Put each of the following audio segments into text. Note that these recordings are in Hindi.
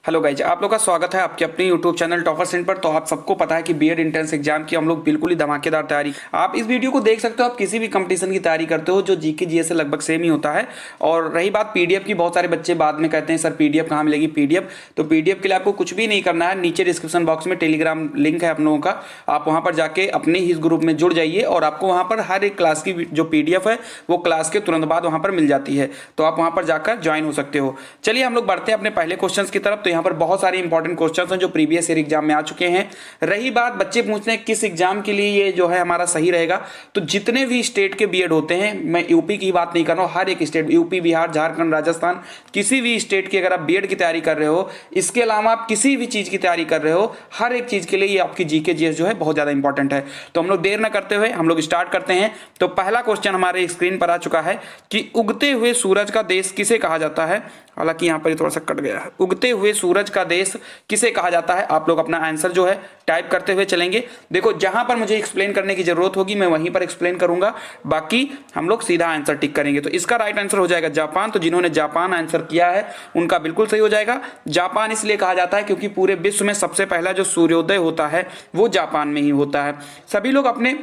हेलो गाइज, आप लोग का स्वागत है आपके अपने यूट्यूब चैनल टॉपर सेंट पर। तो आप सबको पता है कि बीएड एंट्रेंस एग्जाम की हम लोग बिल्कुल ही धमाकेदार तैयारी। आप इस वीडियो को देख सकते हो, आप किसी भी कंपटीशन की तैयारी करते हो जो जीके जीएस से लगभग सेम ही होता है। और रही बात पीडीएफ की, बहुत सारे बच्चे बाद में कहते हैं सर पीडीएफ कहाँ मिलेगी पीडीएफ। तो पीडीएफ के लिए आपको कुछ भी नहीं करना है, नीचे डिस्क्रिप्शन बॉक्स में टेलीग्राम लिंक है आप लोगों का, आप वहाँ पर जाके अपने ही इस ग्रुप में जुड़ जाइए और आपको वहाँ पर हर एक क्लास की जो पीडीएफ है वो क्लास के तुरंत बाद वहाँ पर मिल जाती है। तो आप वहाँ पर जाकर ज्वाइन हो सकते हो। चलिए हम लोग बढ़ते हैं अपने पहले क्वेश्चन की तरफ। तो यहाँ पर बहुत सारी इंपॉर्टेंट क्वेश्चंस हैं जो प्रीवियस ईयर एग्जाम में आ चुके हैं। रही बात बच्चे पूछते हैं किस एग्जाम के लिए ये जो है हमारा सही रहेगा, तो जितने भी स्टेट के बीएड होते हैं, मैं यूपी की बात नहीं कर रहा हूं, हर एक स्टेट, यूपी, बिहार, झारखंड, राजस्थान, किसी भी स्टेट की अगर आप बीएड की तैयारी कर रहे हो, इसके अलावा आप किसी भी चीज की तैयारी कर रहे हो, हर एक चीज के लिए ये आपकी जीके जीएस जो है बहुत ज्यादा इंपॉर्टेंट है। तो हम लोग देर न करते हुए हम लोग स्टार्ट करते हैं। तो पहला क्वेश्चन हमारे स्क्रीन पर आ चुका है कि उगते हुए सूरज का देश किसे कहा जाता है। हालांकि यहाँ पर थोड़ा सा कट गया है। उगते हुए सूरज का देश किसे कहा जाता है। आप लोग अपना आंसर जो है टाइप करते हुए चलेंगे। देखो जहां पर मुझे एक्सप्लेन करने की जरूरत होगी मैं वहीं पर एक्सप्लेन करूंगा, बाकी हम लोग सीधा आंसर टिक करेंगे। तो इसका राइट आंसर हो जाएगा जापान। तो जिन्होंने जापान आंसर किया है उनका बिल्कुल सही हो जाएगा। जापान इसलिए कहा जाता है क्योंकि पूरे विश्व में सबसे पहला जो सूर्योदय होता है वो जापान में ही होता है। सभी लोग अपने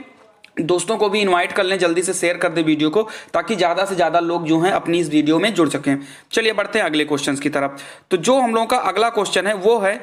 दोस्तों को भी इनवाइट कर लें, जल्दी से शेयर कर दें वीडियो को, ताकि ज़्यादा से ज़्यादा लोग जो हैं अपनी इस वीडियो में जुड़ सकें। चलिए बढ़ते हैं अगले क्वेश्चन की तरफ। तो जो हम लोगों का अगला क्वेश्चन है वो है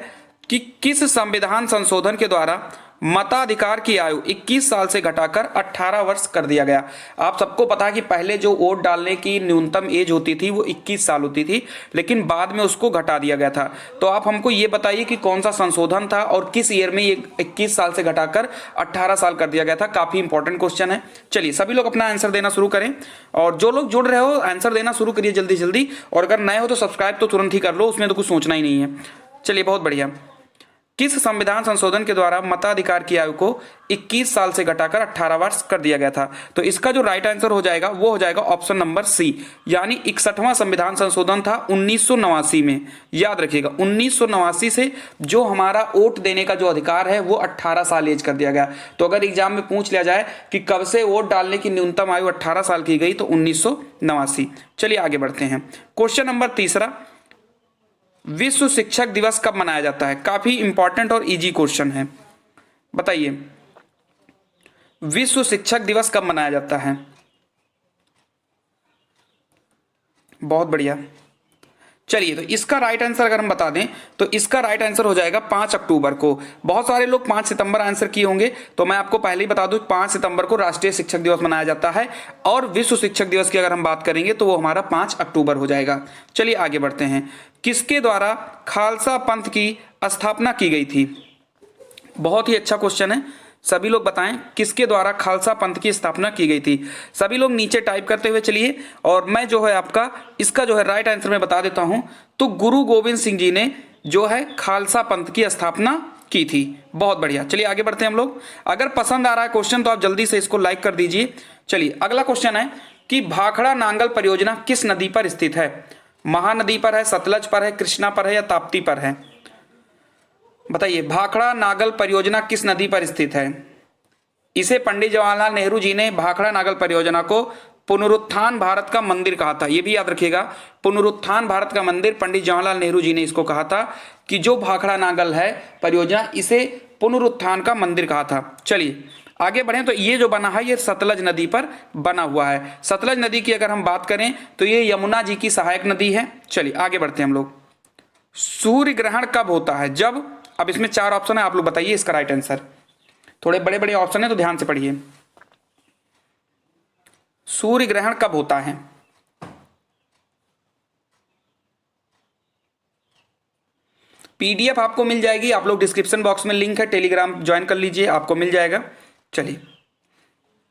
कि किस संविधान संशोधन के द्वारा मताधिकार की आयु 21 साल से घटाकर 18 वर्ष कर दिया गया। आप सबको पता है कि पहले जो वोट डालने की न्यूनतम एज होती थी वो 21 साल होती थी, लेकिन बाद में उसको घटा दिया गया था। तो आप हमको ये बताइए कि कौन सा संशोधन था और किस ईयर में ये 21 साल से घटाकर 18 साल कर दिया गया था। काफी इंपॉर्टेंट क्वेश्चन है। चलिए सभी लोग अपना आंसर देना शुरू करें, और जो लोग जुड़ रहे हो आंसर देना शुरू करिए जल्दी जल्दी, और अगर नए हो तो सब्सक्राइब तो तुरंत ही कर लो, उसमें तो कुछ सोचना ही नहीं है। चलिए बहुत बढ़िया। किस संविधान संशोधन के द्वारा मताधिकार की आयु को 21 साल से घटाकर 18 वर्ष कर दिया गया था। तो इसका जो राइट आंसर हो जाएगा वो हो जाएगा ऑप्शन नंबर सी, यानी 61वां संविधान संशोधन था 1989 में। याद रखिएगा 1989 से जो हमारा वोट देने का जो अधिकार है वो 18 साल एज कर दिया गया। तो अगर एग्जाम में पूछ लिया जाए कि कब से वोट डालने की न्यूनतम आयु 18 साल की गई, तो 1989। चलिए आगे बढ़ते हैं। क्वेश्चन नंबर तीसरा, विश्व शिक्षक दिवस कब मनाया जाता है। काफी इंपॉर्टेंट और इजी क्वेश्चन है। बताइए विश्व शिक्षक दिवस कब मनाया जाता है। बहुत बढ़िया। चलिए तो इसका राइट आंसर अगर हम बता दें तो इसका राइट आंसर हो जाएगा 5 अक्टूबर को। बहुत सारे लोग 5 सितंबर आंसर किए होंगे, तो मैं आपको पहले ही बता दूं 5 सितंबर को राष्ट्रीय शिक्षक दिवस मनाया जाता है, और विश्व शिक्षक दिवस की अगर हम बात करेंगे तो वो हमारा 5 अक्टूबर हो जाएगा। चलिए आगे बढ़ते हैं। किसके द्वारा खालसा पंथ की स्थापना की गई थी। बहुत ही अच्छा क्वेश्चन है। सभी लोग बताएं किसके द्वारा खालसा पंथ की स्थापना की गई थी। सभी लोग नीचे टाइप करते हुए चलिए, और मैं जो है आपका इसका जो है राइट आंसर मैं बता देता हूं। तो गुरु गोविंद सिंह जी ने जो है खालसा पंथ की स्थापना की थी। बहुत बढ़िया। चलिए आगे बढ़ते हैं हम लोग। अगर पसंद आ रहा है क्वेश्चन तो आप जल्दी से इसको लाइक कर दीजिए। चलिए अगला क्वेश्चन है कि भाखड़ा नांगल परियोजना किस नदी पर स्थित है। महानदी पर है, सतलज पर है, कृष्णा पर है या ताप्ती पर है। बताइए भाखड़ा नागल परियोजना किस नदी पर स्थित है। इसे पंडित जवाहरलाल नेहरू जी ने भाखड़ा नागल परियोजना को पुनरुत्थान भारत का मंदिर कहा था। यह भी याद रखिएगा, पुनरुत्थान भारत का मंदिर, पंडित जवाहरलाल नेहरू जी ने इसको कहा था कि जो भाखड़ा नागल है परियोजना, इसे पुनरुत्थान का मंदिर कहा था। चलिए आगे बढ़ें। तो ये जो बना है ये सतलज नदी पर बना हुआ है। सतलज नदी की अगर हम बात करें तो ये यमुना जी की सहायक नदी है। चलिए आगे बढ़ते हैं हम लोग। सूर्य ग्रहण कब होता है। जब, अब इसमें 4 ऑप्शन है, आप लोग बताइए इसका राइट आंसर। थोड़े बड़े बड़े ऑप्शन है तो ध्यान से पढ़िए। सूर्य ग्रहण कब होता है। पीडीएफ आपको मिल जाएगी, आप लोग डिस्क्रिप्शन बॉक्स में लिंक है, टेलीग्राम ज्वाइन कर लीजिए, आपको मिल जाएगा। चलिए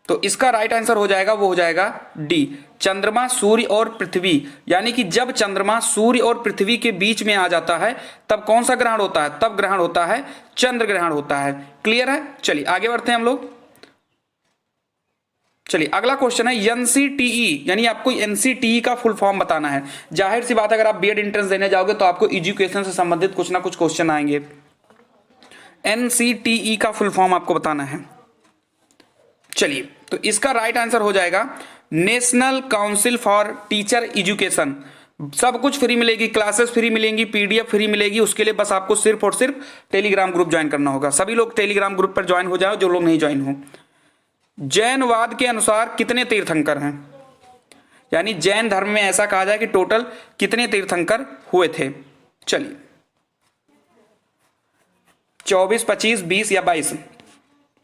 तो इसका राइट आंसर हो जाएगा वो हो जाएगा डी, चंद्रमा, सूर्य और पृथ्वी। यानी कि जब चंद्रमा सूर्य और पृथ्वी के बीच में आ जाता है तब कौन सा ग्रहण होता है। तब ग्रहण होता है चंद्र ग्रहण होता है। क्लियर है। चलिए आगे बढ़ते हैं हम लोग। चलिए अगला क्वेश्चन है एनसीटीई, यानी आपको एनसीटीई का फुल फॉर्म बताना है। जाहिर सी बात है अगर आप बीएड एंट्रेंस देने जाओगे तो आपको एजुकेशन से संबंधित कुछ ना कुछ क्वेश्चन आएंगे। एनसीटीई का फुल फॉर्म आपको बताना है। चलिए तो इसका राइट आंसर हो जाएगा national council for teacher education. सब कुछ फ्री मिलेगी, क्लासेस फ्री मिलेंगी, पीडीएफ फ्री मिलेगी। उसके लिए बस आपको सिर्फ और सिर्फ टेलीग्राम ग्रुप ज्वाइन करना होगा। सभी लोग टेलीग्राम ग्रुप पर ज्वाइन हो जाओ जो लोग नहीं ज्वाइन हो। जैनवाद के अनुसार कितने तीर्थंकर हैं, यानी जैन धर्म में ऐसा कहा जाए कि टोटल कितने तीर्थंकर हुए थे। चलिए 24, 25, 20 या 22।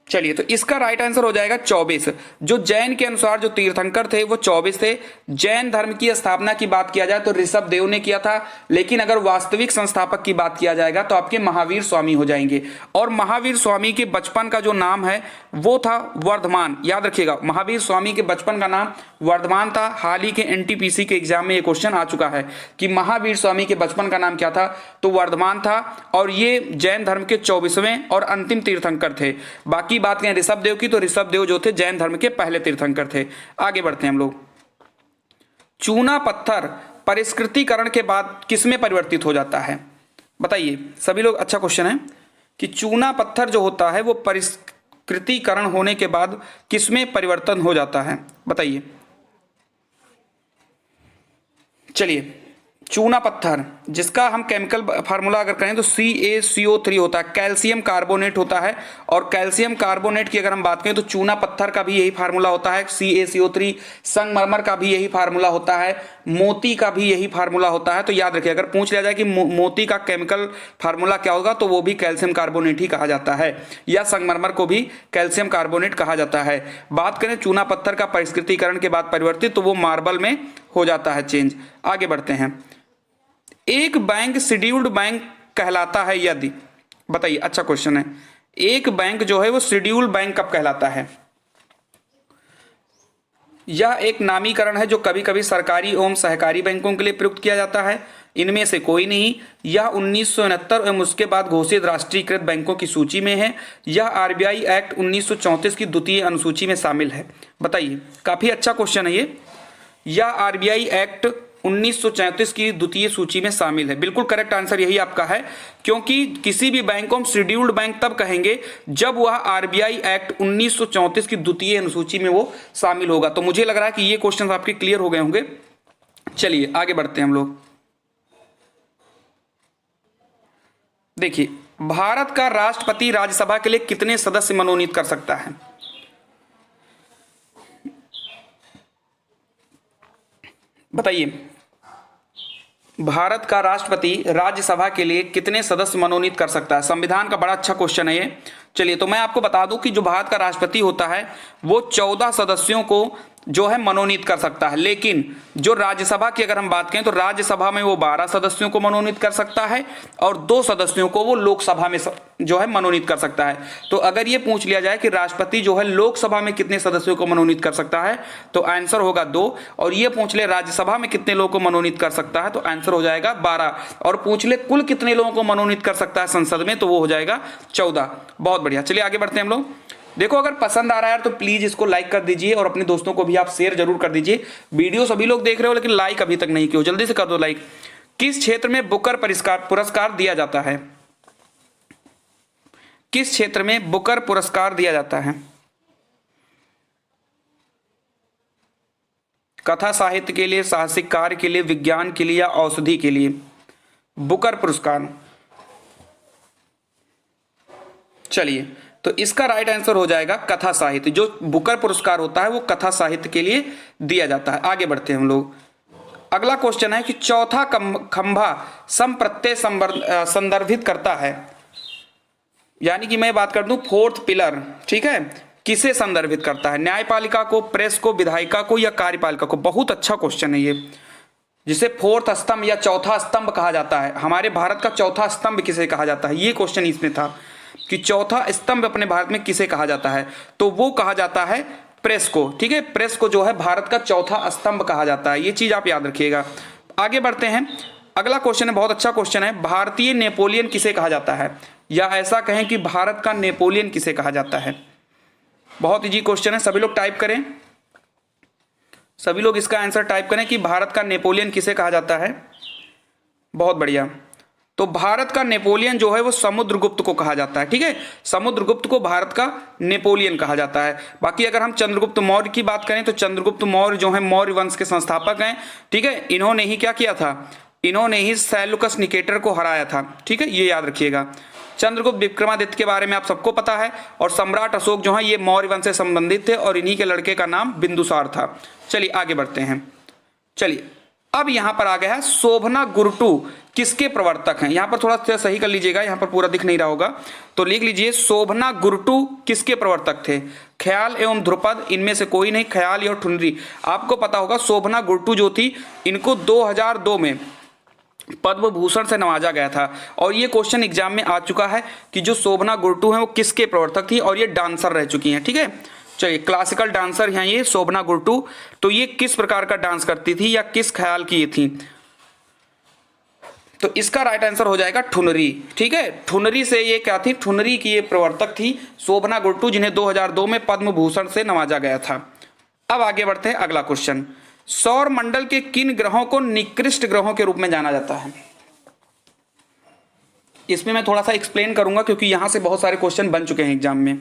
चलिए तो इसका राइट आंसर हो जाएगा 24। जो जैन के अनुसार जो तीर्थंकर थे वो 24 थे। जैन धर्म की स्थापना की बात किया जाए तो ऋषभ देव ने किया था, लेकिन अगर वास्तविक संस्थापक की बात किया जाएगा तो आपके महावीर स्वामी हो जाएंगे। और महावीर स्वामी के बचपन का जो नाम है वो था वर्धमान। याद रखिएगा, महावीर स्वामी के बचपन का नाम वर्धमान था। हाल ही के एनटीपीसी के एग्जाम में ये क्वेश्चन आ चुका है कि महावीर स्वामी के बचपन का नाम क्या था, तो वर्धमान था। और ये जैन धर्म के 24वें और अंतिम तीर्थंकर थे। बाकी बात करें ऋषभ देव की, तो ऋषभ देव जो थे जैन धर्म के पहले तीर्थंकर थे। आगे बढ़ते हैं हम लोग। चूना पत्थर परिष्कृतिकरण के बाद किसमें परिवर्तित हो जाता है, बताइए सभी लोग। अच्छा क्वेश्चन है कि चूना पत्थर जो होता है वो परिष्कृतिकरण होने के बाद किसमें परिवर्तन हो जाता है, बताइए। चलिए चूना पत्थर जिसका हम केमिकल फार्मूला अगर करें तो CaCO3 होता है, कैल्शियम कार्बोनेट होता है। और कैल्शियम कार्बोनेट की अगर हम बात करें तो चूना पत्थर का भी यही फार्मूला होता है CaCO3। संगमरमर का भी यही फार्मूला होता है, मोती का भी यही फार्मूला होता है। तो याद रखिए, अगर पूछ लिया जाए कि मोती का केमिकल फार्मूला क्या होगा तो वो भी कैल्शियम कार्बोनेट ही कहा जाता है, या संगमरमर को भी कैल्शियम कार्बोनेट कहा जाता है। बात करें चूना पत्थर का परिष्कृतिकरण के बाद परिवर्तित, तो वो मार्बल में हो जाता है चेंज। आगे बढ़ते हैं। एक बैंक शेड्यूल्ड बैंक कहलाता है यदि, बताइए। अच्छा क्वेश्चन है, एक बैंक जो है वो शेड्यूल्ड बैंक कब कहलाता है। यह एक नामीकरण है जो कभी कभी सरकारी एवं सहकारी बैंकों के लिए प्रयुक्त किया जाता है। इनमें से कोई नहीं। यह 1969 एवं उसके बाद घोषित राष्ट्रीयकृत बैंकों की सूची में है। यह आरबीआई एक्ट 1934 की द्वितीय अनुसूची में शामिल है, बताइए। काफी अच्छा क्वेश्चन है ये। यह आरबीआई एक्ट 1934 की द्वितीय सूची में शामिल है। बिल्कुल करेक्ट आंसर यही आपका है, क्योंकि किसी भी बैंक को हम शेड्यूल्ड बैंक तब कहेंगे जब वह आरबीआई एक्ट 1934 की द्वितीय अनुसूची में वो शामिल होगा। तो मुझे लग रहा है कि ये क्वेश्चन आपके क्लियर हो गए होंगे। चलिए आगे बढ़ते हैं हम लोग। देखिए, भारत का राष्ट्रपति राज्यसभा के लिए कितने सदस्य मनोनीत कर सकता है, बताइए। भारत का राष्ट्रपति राज्यसभा के लिए कितने सदस्य मनोनीत कर सकता है। संविधान का बड़ा अच्छा क्वेश्चन है ये। चलिए तो मैं आपको बता दूं कि जो भारत का राष्ट्रपति होता है वो 14 सदस्यों को जो है मनोनीत कर सकता है, लेकिन जो राज्यसभा की अगर हम बात करें तो राज्यसभा में वो 12 सदस्यों को मनोनीत कर सकता है और 2 सदस्यों को वो लोकसभा में जो है मनोनीत कर सकता है। तो अगर ये पूछ लिया जाए कि राष्ट्रपति जो है लोकसभा में कितने सदस्यों को मनोनीत कर सकता है तो आंसर होगा 2, और ये पूछ ले राज्यसभा में कितने लोगों को मनोनीत कर सकता है तो आंसर हो जाएगा 12, और पूछ ले कुल कितने लोगों को मनोनीत कर सकता है संसद में तो वो हो जाएगा 14। बहुत बढ़िया, चलिए आगे बढ़ते हैं हम लोग। देखो, अगर पसंद आ रहा है तो प्लीज इसको लाइक कर दीजिए और अपने दोस्तों को भी आप शेयर जरूर कर दीजिए। वीडियो सभी लोग देख रहे हो लेकिन लाइक अभी तक नहीं किया, जल्दी से कर दो लाइक। किस क्षेत्र में बुकर पुरस्कार दिया जाता है, किस क्षेत्र में बुकर पुरस्कार दिया जाता है। कथा साहित्य के लिए, साहसिक कार्य के लिए, विज्ञान के लिए या औषधि के लिए बुकर पुरस्कार। चलिए तो इसका राइट आंसर हो जाएगा कथा साहित्य। जो बुकर पुरस्कार होता है वो कथा साहित्य के लिए दिया जाता है। आगे बढ़ते हैं हम लोग। अगला क्वेश्चन है कि चौथा खंभा संप्रत्यय संदर्भित करता है, यानी कि मैं बात कर दूं फोर्थ पिलर, ठीक है, किसे संदर्भित करता है। न्यायपालिका को, प्रेस को, विधायिका को या कार्यपालिका को। बहुत अच्छा क्वेश्चन है ये, जिसे फोर्थ स्तंभ या चौथा स्तंभ कहा जाता है। हमारे भारत का चौथा स्तंभ किसे कहा जाता है, ये क्वेश्चन इसमें था कि चौथा स्तंभ अपने भारत में किसे कहा जाता है, तो वो कहा जाता है प्रेस को। ठीक है, प्रेस को जो है भारत का चौथा स्तंभ कहा जाता है, ये चीज आप याद रखिएगा। आगे बढ़ते हैं। अगला क्वेश्चन है, बहुत अच्छा क्वेश्चन है। भारतीय नेपोलियन किसे कहा जाता है, या ऐसा कहें कि भारत का नेपोलियन किसे कहा जाता है। बहुत इजी क्वेश्चन है, सभी लोग टाइप करें, सभी लोग इसका आंसर टाइप करें कि भारत का नेपोलियन किसे कहा जाता है। बहुत बढ़िया। तो भारत का नेपोलियन जो है वो समुद्रगुप्त को कहा जाता है। ठीक है, समुद्रगुप्त को भारत का नेपोलियन कहा जाता है। बाकी अगर हम चंद्रगुप्त मौर्य की बात करें तो चंद्रगुप्त मौर्य जो है मौर्य वंश के संस्थापक हैं। ठीक है, इन्होंने ही क्या किया था, इन्होंने ही सेल्यूकस निकेटर को हराया था। ठीक है, ये याद रखिएगा। चंद्रगुप्त विक्रमादित्य के बारे में आप सबको पता है, और सम्राट अशोक जो है ये मौर्य वंश से संबंधित थे और इन्हीं के लड़के का नाम बिंदुसार था। चलिए आगे बढ़ते हैं। चलिए अब यहां पर आ गया है शोभना गुरुटू किसके प्रवर्तक हैं। यहां पर थोड़ा सा सही कर लीजिएगा, यहां पर पूरा दिख नहीं रहा होगा तो लिख लीजिए शोभना गुरुटू किसके प्रवर्तक थे। ख्याल एवं ध्रुपद इनमें से कोई नहीं, ख्याल और ठुनरी। आपको पता होगा शोभना गुरुटू जो थी इनको 2002 में पद्म भूषण से नवाजा गया था, और ये क्वेश्चन एग्जाम में आ चुका है कि जो शोभना गुरुटू हैं वो किसके प्रवर्तक थी, और ये डांसर रह चुकी हैं। ठीक है, चलिए क्लासिकल डांसर हैं ये शोभना गुरुटू। तो ये किस प्रकार का डांस करती थी या किस ख्याल की ये थी, तो इसका राइट आंसर हो जाएगा ठुनरी। ठीक है, ठुनरी से ये क्या थी, ठुनरी की ये प्रवर्तक थी शोभना गुरुटू, जिन्हें 2002 में पद्म भूषण से नवाजा गया था। अब आगे बढ़ते हैं अगला क्वेश्चन। सौर मंडल के किन ग्रहों को निकृष्ट ग्रहों के रूप में जाना जाता है। इसमें मैं थोड़ा सा एक्सप्लेन करूंगा क्योंकि यहां से बहुत सारे क्वेश्चन बन चुके हैं एग्जाम में।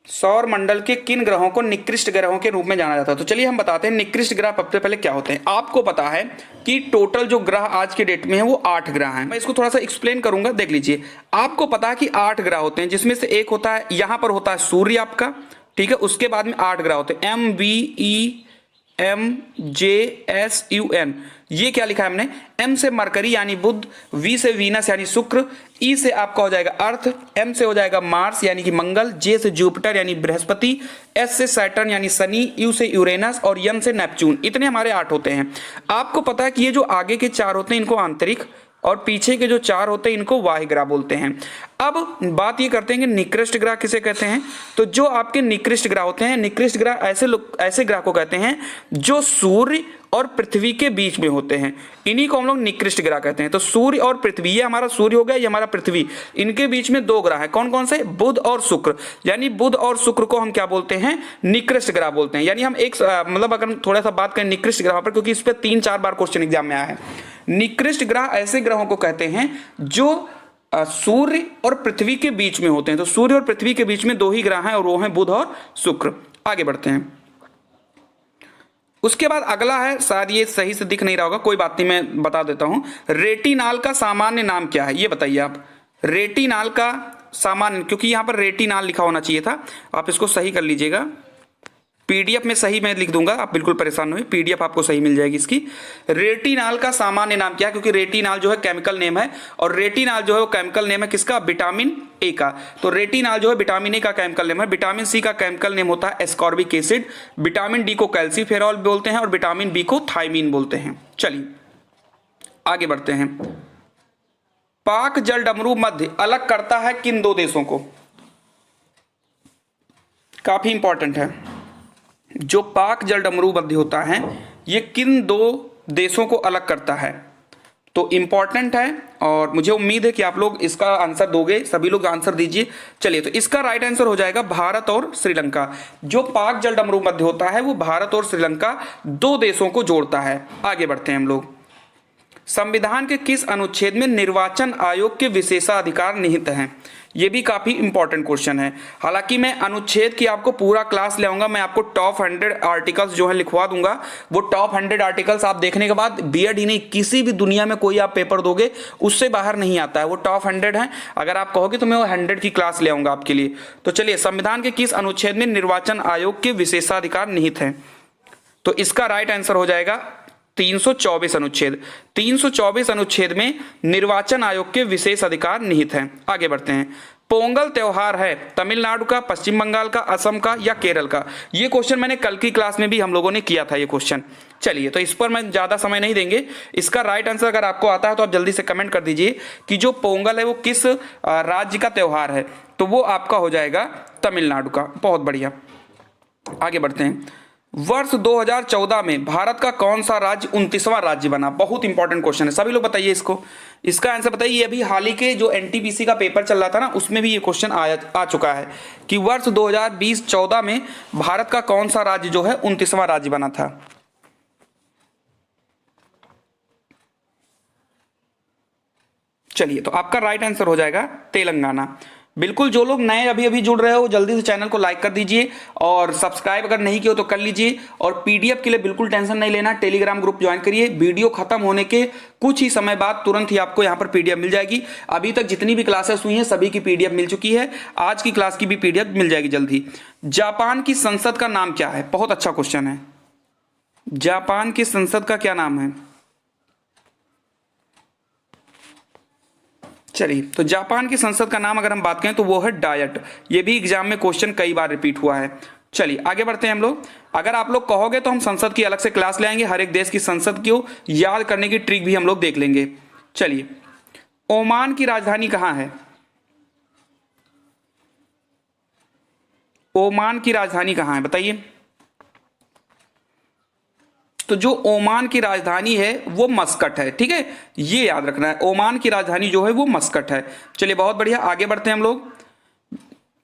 सौर मंडल के किन ग्रहों को निकृष्ट ग्रहों के रूप में जाना जाता है। तो चलिए हम बताते हैं निकृष्ट ग्रह सबसे पहले क्या होते हैं। आपको पता है कि टोटल जो ग्रह आज के डेट में है वो 8 ग्रह हैं। मैं इसको थोड़ा सा एक्सप्लेन करूंगा, देख लीजिए। आपको पता है कि 8 ग्रह होते हैं, जिसमें से एक होता है, यहां पर होता है सूर्य आपका। ठीक है, उसके बाद में 8 ग्रह होते हैं, MVEMJSUN। ये क्या लिखा है हमने, M से मरकरी यानी बुध, V से वीनस यानी शुक्र, E से आपका हो जाएगा अर्थ, M से हो जाएगा मार्स यानी कि मंगल, J से जुपिटर यानी बृहस्पति, S से सैटर्न यानी शनि, U से यूरेनस और M से नेपच्यून। इतने हमारे 8 होते हैं। आपको पता है कि ये जो आगे के 4 होते हैं इनको आंतरिक, और पीछे के जो 4 होते हैं इनको वाह्य ग्रह बोलते हैं। अब बात ये करते हैं कि निकृष्ट ग्रह किसे कहते हैं। तो जो आपके निकृष्ट ग्रह होते हैं, निकृष्ट ग्रह ऐसे ग्रह को कहते हैं जो सूर्य और पृथ्वी के बीच में होते हैं, इन्हीं को हम लोग निकृष्ट ग्रह कहते हैं। तो सूर्य और पृथ्वी, ये हमारा सूर्य हो गया, ये हमारा पृथ्वी, इनके बीच में 2 ग्रह है। कौन कौन से, बुध और शुक्र। यानी बुध और शुक्र को हम क्या बोलते हैं, निकृष्ट ग्रह बोलते हैं। यानी हम एक मतलब अगर थोड़ा सा बात करें निकृष्ट ग्रह पर, क्योंकि इस पर 3-4 बार क्वेश्चन एग्जाम में आया है। निकृष्ट ग्रह ऐसे ग्रहों को कहते हैं जो सूर्य और पृथ्वी के बीच में होते हैं। तो सूर्य और पृथ्वी के बीच में 2 ही ग्रह हैं, और वो हैं बुध और शुक्र। आगे बढ़ते हैं। उसके बाद अगला है, शायद ये सही से दिख नहीं रहा होगा, कोई बात नहीं, मैं बता देता हूं। रेटिनाल का सामान्य नाम क्या है, ये बताइए आप। रेटिनाल का सामान्य, क्योंकि यहां पर रेटिनाल लिखा होना चाहिए था, आप इसको सही कर लीजिएगा। पीडीएफ में सही मैं लिख दूंगा, आप बिल्कुल परेशान नहीं, पीडीएफ आपको सही मिल जाएगी इसकी। रेटिनाल का सामान्य नाम क्या है, क्योंकि रेटिनाल जो है केमिकल नेम है, और रेटिनाल जो है वो केमिकल नेम है किसका, विटामिन ए का। तो रेटिनाल जो है विटामिन ए का केमिकल नेम है। विटामिन सी का केमिकल नेम होता है एस्कॉर्बिक एसिड, विटामिन डी को कैल्सीफेरॉल बोलते हैं, और विटामिन बी को थायमीन बोलते हैं। चलिए आगे बढ़ते हैं। पाक जल डमरू मध्य अलग करता है किन 2 देशों को। काफी इंपॉर्टेंट है। जो पाक जल डमरू मध्य होता है ये किन 2 देशों को अलग करता है, तो इंपॉर्टेंट है, और मुझे उम्मीद है कि आप लोग इसका आंसर दोगे। सभी लोग आंसर दीजिए। चलिए, तो इसका राइट आंसर हो जाएगा भारत और श्रीलंका। जो पाक जल डमरू मध्य होता है वो भारत और श्रीलंका 2 देशों को जोड़ता है। आगे बढ़ते हैं हम लोग। संविधान के किस अनुच्छेद में निर्वाचन आयोग के विशेषाधिकार निहित हैं। ये भी काफी इंपॉर्टेंट क्वेश्चन है। हालांकि मैं अनुच्छेद की आपको पूरा क्लास ले आऊंगा, मैं आपको टॉप 100 आर्टिकल्स जो है लिखवा दूंगा। वो टॉप 100 आर्टिकल्स आप देखने के बाद बीएड ही नहीं, किसी भी दुनिया में कोई आप पेपर दोगे उससे बाहर नहीं आता है। वो टॉप 100 है, अगर आप कहोगे तो मैं वो 100 की क्लास ले आऊंगा आपके लिए। तो चलिए, संविधान के किस अनुच्छेद में निर्वाचन आयोग के विशेषाधिकार निहित हैं, तो इसका राइट आंसर हो जाएगा 324 अनुच्छेद। 324 अनुच्छेद में निर्वाचन आयोग के विशेष अधिकार निहित हैं। आगे बढ़ते हैं। पोंगल त्योहार है तमिलनाडु का, पश्चिम बंगाल का, असम का या केरल का। ये क्वेश्चन मैंने कल की क्लास में भी हम लोगों ने किया था ये क्वेश्चन। चलिए, तो इस पर मैं ज्यादा समय नहीं देंगे। इसका राइट आंसर अगर आपको आता है तो आप जल्दी से कमेंट कर दीजिए कि जो पोंगल है वो किस राज्य का त्योहार है, तो वो आपका हो जाएगा तमिलनाडु का। बहुत बढ़िया, आगे बढ़ते हैं। वर्ष 2014 में भारत का कौन सा राज्य 29वां राज्य बना? बहुत इंपॉर्टेंट क्वेश्चन है, सभी लोग बताइए इसको, इसका आंसर बताइए। ये अभी हाल ही के जो एनटीपीसी का पेपर चल रहा था ना, उसमें भी ये क्वेश्चन आ चुका है कि वर्ष 2020-14 में भारत का कौन सा राज्य जो है 29वां राज्य बना था। चलिए, तो आपका राइट आंसर हो जाएगा तेलंगाना। बिल्कुल, जो लोग नए अभी अभी जुड़ रहे हो जल्दी से चैनल को लाइक कर दीजिए और सब्सक्राइब अगर नहीं किया तो कर लीजिए। और पीडीएफ के लिए बिल्कुल टेंशन नहीं लेना, टेलीग्राम ग्रुप ज्वाइन करिए। वीडियो खत्म होने के कुछ ही समय बाद तुरंत ही आपको यहाँ पर पीडीएफ मिल जाएगी। अभी तक जितनी भी क्लासेस हुई हैं सभी की पीडीएफ मिल चुकी है, आज की क्लास की भी पीडीएफ मिल जाएगी जल्द ही। जापान की संसद का नाम क्या है? बहुत अच्छा क्वेश्चन है। जापान की संसद का क्या नाम है? चलिए, तो जापान की संसद का नाम अगर हम बात करें तो वो है डायट। ये भी एग्जाम में क्वेश्चन कई बार रिपीट हुआ है। चलिए आगे बढ़ते हैं हम लोग। अगर आप लोग कहोगे तो हम संसद की अलग से क्लास ले आएंगे, हर एक देश की संसद को याद करने की ट्रिक भी हम लोग देख लेंगे। चलिए, ओमान की राजधानी कहां है? ओमान की राजधानी कहां है बताइए। तो जो ओमान की राजधानी है वो मस्कट है, ठीक है, ये याद रखना है। ओमान की राजधानी जो है वो मस्कट है। चलिए बहुत बढ़िया, आगे बढ़ते हैं हम लोग।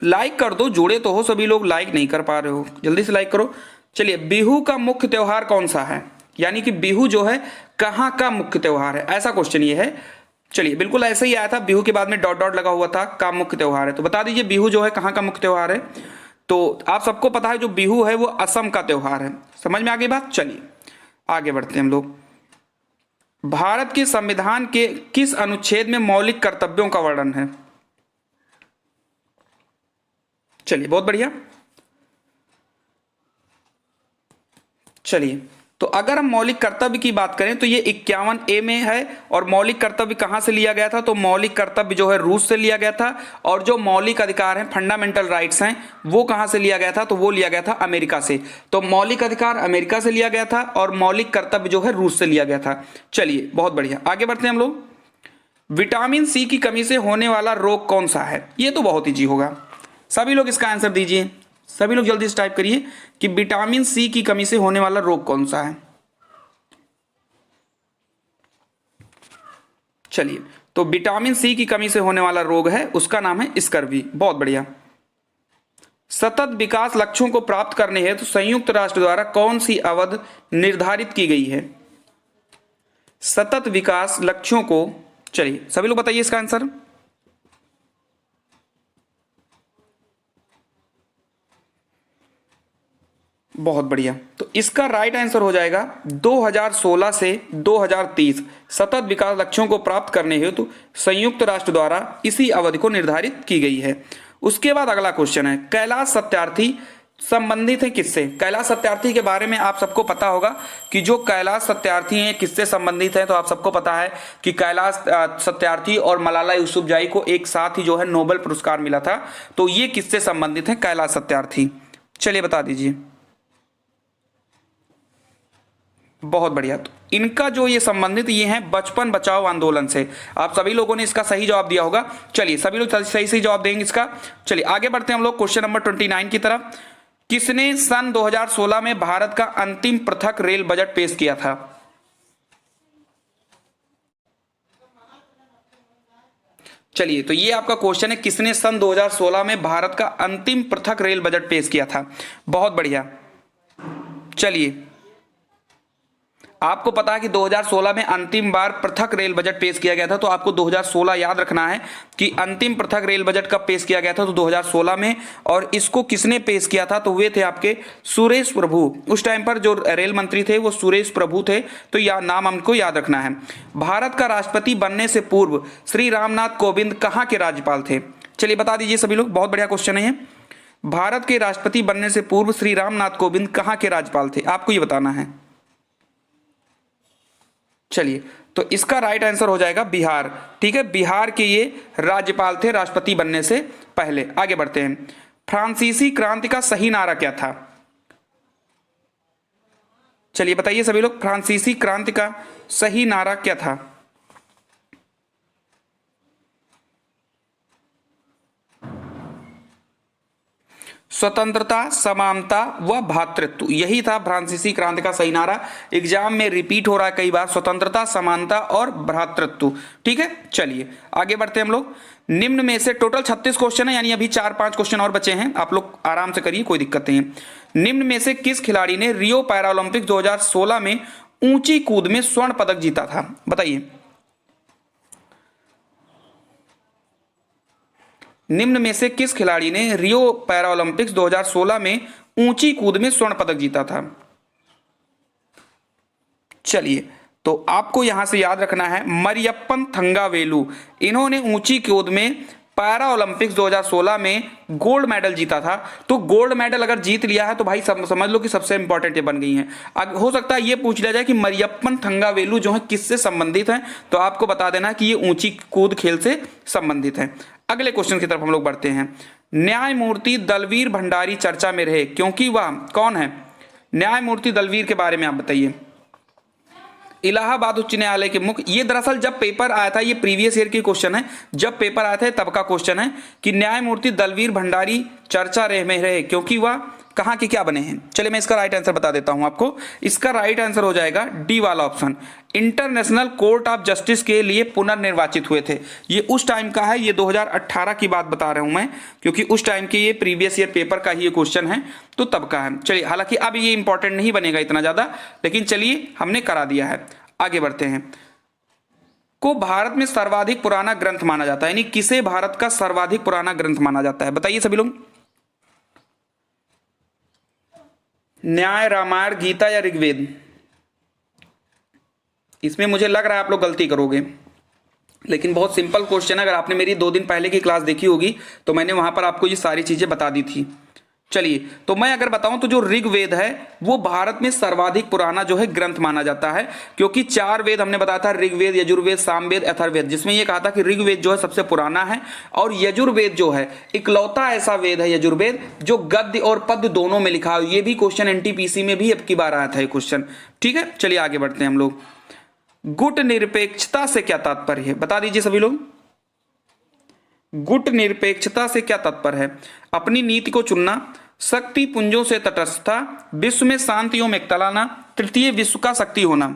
लाइक कर दो, जुड़े तो हो सभी लोग, लाइक नहीं कर पा रहे हो, जल्दी से लाइक करो। चलिए, बिहू का मुख्य त्योहार कौन सा है? यानी कि बिहू जो है कहाँ का मुख्य त्योहार है, ऐसा क्वेश्चन ये है। चलिए, बिल्कुल ऐसे ही आया था, बिहू के बाद में डॉट डॉट लगा हुआ था, का मुख्य त्योहार है। तो बता दीजिए बिहू जो है कहाँ का मुख्य त्योहार है। तो आप सबको पता है जो बिहू है वो असम का त्योहार है। समझ में आ गई बात। चलिए आगे बढ़ते हैं हम लोग। भारत के संविधान के किस अनुच्छेद में मौलिक कर्तव्यों का वर्णन है? चलिए बहुत बढ़िया। चलिए, तो अगर हम मौलिक कर्तव्य की बात करें तो ये 51A में है। और मौलिक कर्तव्य कहां से लिया गया था? तो मौलिक कर्तव्य जो है रूस से लिया गया था। और जो मौलिक अधिकार हैं, फंडामेंटल राइट्स हैं, वो कहां से लिया गया था? तो वो लिया गया था अमेरिका से। तो मौलिक अधिकार अमेरिका से लिया गया था और मौलिक कर्तव्य जो है रूस से लिया गया था। चलिए बहुत बढ़िया, आगे बढ़ते हैं हम लोग। विटामिन सी की कमी से होने वाला रोग कौन सा है? ये तो बहुत ईजी होगा, सभी लोग इसका आंसर दीजिए। सभी लोग जल्दी से टाइप करिए कि विटामिन सी की कमी से होने वाला रोग कौन सा है। चलिए, तो विटामिन सी की कमी से होने वाला रोग है, उसका नाम है स्कर्वी। बहुत बढ़िया। सतत विकास लक्ष्यों को प्राप्त करने हेतु संयुक्त राष्ट्र द्वारा कौन सी अवधि निर्धारित की गई है? सतत विकास लक्ष्यों को, चलिए सभी लोग बताइए इसका आंसर। बहुत बढ़िया, तो इसका राइट आंसर हो जाएगा 2016 से 2030 सतत विकास लक्ष्यों को प्राप्त करने हेतु संयुक्त राष्ट्र द्वारा इसी अवधि को निर्धारित की गई है। उसके बाद अगला क्वेश्चन है, कैलाश सत्यार्थी संबंधित है किससे? कैलाश सत्यार्थी के बारे में आप सबको पता होगा कि जो कैलाश सत्यार्थी हैं किससे संबंधित हैं। तो आप सबको पता है कि कैलाश सत्यार्थी और मलाला यूसुफजई को एक साथ ही जो है नोबेल पुरस्कार मिला था। तो ये किससे संबंधित है कैलाश सत्यार्थी? चलिए बता दीजिए। बहुत बढ़िया, तो इनका जो ये संबंधित ये है बचपन बचाओ आंदोलन से। आप सभी लोगों ने इसका सही जवाब दिया होगा। चलिए सभी लोग सही सही जवाब देंगे इसका। चलिए आगे बढ़ते हैं हम लोग क्वेश्चन नंबर 29 की तरफ। किसने सन 2016 में भारत का अंतिम पृथक रेल बजट पेश किया था? चलिए, तो ये आपका क्वेश्चन है, किसने सन 2016 में भारत का अंतिम पृथक रेल बजट पेश किया था? बहुत बढ़िया। चलिए, आपको पता है कि 2016 में अंतिम बार पृथक रेल बजट पेश किया गया था। तो आपको 2016 याद रखना है कि अंतिम पृथक रेल बजट कब पेश किया गया था? तो 2016 में। और इसको किसने पेश किया था? तो वे थे आपके सुरेश प्रभु। उस टाइम पर जो रेल मंत्री थे वो सुरेश प्रभु थे। तो यह नाम हमको याद रखना है। भारत का राष्ट्रपति बनने से पूर्व श्री रामनाथ कोविंद कहाँ के राज्यपाल थे? चलिए बता दीजिए सभी लोग, बहुत बढ़िया क्वेश्चन है। भारत के राष्ट्रपति बनने से पूर्व श्री रामनाथ कोविंद कहाँ के राज्यपाल थे? आपको ये बताना है। चलिए, तो इसका राइट आंसर हो जाएगा बिहार। ठीक है, बिहार के ये राज्यपाल थे राष्ट्रपति बनने से पहले। आगे बढ़ते हैं। फ्रांसीसी क्रांति का सही नारा क्या था? चलिए बताइए सभी लोग, फ्रांसीसी क्रांति का सही नारा क्या था? स्वतंत्रता, समानता व भ्रातृत्व, यही था फ्रांसीसी क्रांति का सही नारा। एग्जाम में रिपीट हो रहा है कई बार, स्वतंत्रता, समानता और भ्रातृत्व। ठीक है, चलिए आगे बढ़ते हैं हम लोग। निम्न में से टोटल 36 क्वेश्चन है, यानी अभी 4-5 क्वेश्चन और बचे हैं, आप लोग आराम से करिए, कोई दिक्कत नहीं है। निम्न में से किस खिलाड़ी ने रियो पैरालंपिक्स 2016 में ऊंची कूद में स्वर्ण पदक जीता था, बताइए। निम्न में से किस खिलाड़ी ने रियो पैरालंपिक्स 2016 में ऊंची कूद में स्वर्ण पदक जीता था। चलिए, तो आपको यहां से याद रखना है मरियप्पन थंगावेलु, इन्होंने ऊंची कूद में पैरा ओलंपिक्स 2016 में गोल्ड मेडल जीता था। तो गोल्ड मेडल अगर जीत लिया है तो भाई समझ लो कि सबसे इंपॉर्टेंट ये बन गई हैं। हो सकता है ये पूछ लिया जाए कि मरियप्पन थंगावेलु जो है किससे संबंधित है, तो आपको बता देना कि ये ऊंची कूद खेल से संबंधित है। अगले क्वेश्चन की तरफ हम लोग बढ़ते हैं। न्यायमूर्ति दलवीर भंडारी चर्चा में रहे क्योंकि वह कौन है। न्यायमूर्ति दलवीर के बारे में आप बताइए। इलाहाबाद उच्च न्यायालय के मुख्य, ये दरअसल जब पेपर आया था, ये प्रीवियस ईयर की क्वेश्चन है, जब पेपर आया था तब का क्वेश्चन है कि न्यायमूर्ति दलवीर भंडारी चर्चा में रहे क्योंकि वह कहाँ के क्या बने हैं। चलिए मैं इसका राइट आंसर बता देता हूं आपको। इसका राइट आंसर हो जाएगा डी वाला option, international court of justice के लिए पुनर्निर्वाचित हुए थे। ये उस टाइम का है, ये 2018 की बात बता रहा हूं मैं, क्योंकि उस टाइम के ये प्रीवियस ईयर पेपर का ही ये क्वेश्चन है, तो तब का है। चलिए, हालांकि अब ये इंपॉर्टेंट नहीं बनेगा इतना ज्यादा, लेकिन चलिए हमने करा दिया है। आगे बढ़ते हैं। को भारत में सर्वाधिक पुराना ग्रंथ माना जाता है, यानी किसे भारत का सर्वाधिक पुराना ग्रंथ माना जाता है, बताइए सभी लोग। न्याय, रामायण, गीता या ऋग्वेद। इसमें मुझे लग रहा है आप लोग गलती करोगे, लेकिन बहुत सिंपल क्वेश्चन है। अगर आपने मेरी 2 दिन पहले की क्लास देखी होगी तो मैंने वहां पर आपको ये सारी चीजें बता दी थी। चलिए, तो मैं अगर बताऊं तो जो ऋग्वेद है वो भारत में सर्वाधिक पुराना जो है ग्रंथ माना जाता है, क्योंकि 4 वेद हमने बताया था, ऋग्वेद, यजुर्वेद, सामवेद, अथर्ववेद, जिसमें ये कहा था कि ऋग्वेद जो है सबसे पुराना है और यजुर्वेद जो है इकलौता ऐसा वेद है, यजुर्वेद, जो गद्य और पद्य दोनों में लिखा है। ये भी क्वेश्चन एनटीपीसी में भी अब की बार आया था ये क्वेश्चन। ठीक है, चलिए आगे बढ़ते हैं हम लोग। गुट निरपेक्षता से क्या तात्पर्य है, बता दीजिए सभी लोग। गुट निरपेक्षता से क्या तात्पर्य है। अपनी नीति को चुनना, शक्ति पुंजों से तटस्थता, विश्व में शांति एवं एकता लाना, तृतीय विश्व का शक्ति होना।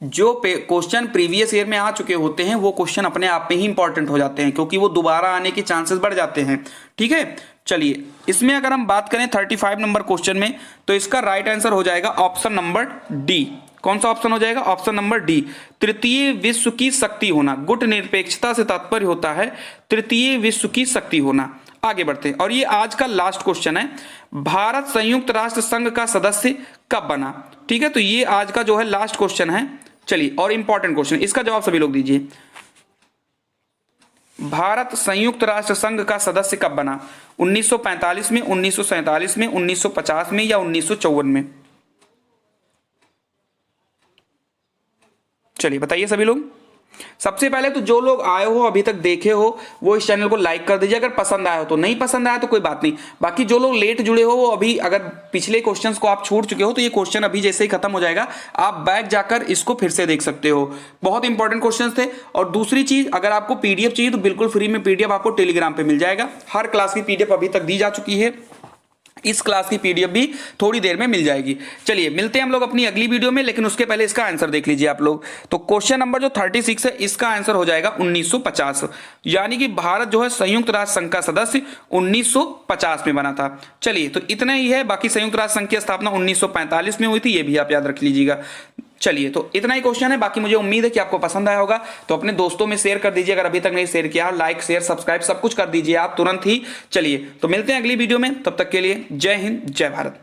जो क्वेश्चन प्रीवियस ईयर में आ चुके होते हैं वो क्वेश्चन अपने आप में ही इंपॉर्टेंट हो जाते हैं, क्योंकि वो दोबारा आने के चांसेस बढ़ जाते हैं। ठीक है, चलिए इसमें अगर हम बात करें 35 नंबर क्वेश्चन में, तो इसका राइट आंसर हो जाएगा ऑप्शन नंबर डी। कौन सा ऑप्शन हो जाएगा, ऑप्शन नंबर डी, तृतीय विश्व की शक्ति होना। गुट निरपेक्षता से तात्पर्य होता है तृतीय विश्व की शक्ति होना। आगे बढ़ते हैं, और ये आज का लास्ट क्वेश्चन है। भारत संयुक्त राष्ट्र संघ का सदस्य कब बना। ठीक है, तो ये आज का जो है लास्ट क्वेश्चन है। चलिए, और इंपॉर्टेंट क्वेश्चन, इसका जवाब सभी लोग दीजिए। भारत संयुक्त राष्ट्र संघ का सदस्य कब बना, 1945 में, 1947 में, 1950 में या 1954 में। चलिए बताइए सभी लोग। सबसे पहले तो जो लोग आए हो, अभी तक देखे हो, वो इस चैनल को लाइक कर दीजिए। अगर पसंद आया हो तो, नहीं पसंद आया तो कोई बात नहीं। बाकी जो लोग लेट जुड़े हो, वो अभी अगर पिछले क्वेश्चंस को आप छूट चुके हो तो ये क्वेश्चन अभी जैसे ही खत्म हो जाएगा आप बैक जाकर इसको फिर से देख सकते हो। बहुत इंपॉर्टेंट क्वेश्चंस थे। और दूसरी चीज, अगर आपको पीडीएफ चाहिए तो बिल्कुल फ्री में पीडीएफ आपको टेलीग्राम पे मिल जाएगा। हर क्लास की पीडीएफ अभी तक दी जा चुकी है, इस क्लास की पीडीएफ भी थोड़ी देर में मिल जाएगी। चलिए मिलते हैं हम लोग अपनी अगली वीडियो में, लेकिन उसके पहले इसका आंसर देख लीजिए आप लोग। तो क्वेश्चन नंबर जो 36 है, इसका आंसर हो जाएगा 1950, यानी कि भारत जो है संयुक्त राष्ट्र संघ का सदस्य 1950 में बना था। चलिए, तो इतना ही है। बाकी संयुक्त राष्ट्र संघ की स्थापना 1945 में हुई थी, ये भी आप याद रख लीजिएगा। चलिए, तो इतना ही क्वेश्चन है। बाकी मुझे उम्मीद है कि आपको पसंद आया होगा, तो अपने दोस्तों में शेयर कर दीजिए। अगर अभी तक नहीं शेयर किया, लाइक, शेयर, सब्सक्राइब सब कुछ कर दीजिए आप तुरंत ही। चलिए, तो मिलते हैं अगली वीडियो में, तब तक के लिए जय हिंद, जय भारत।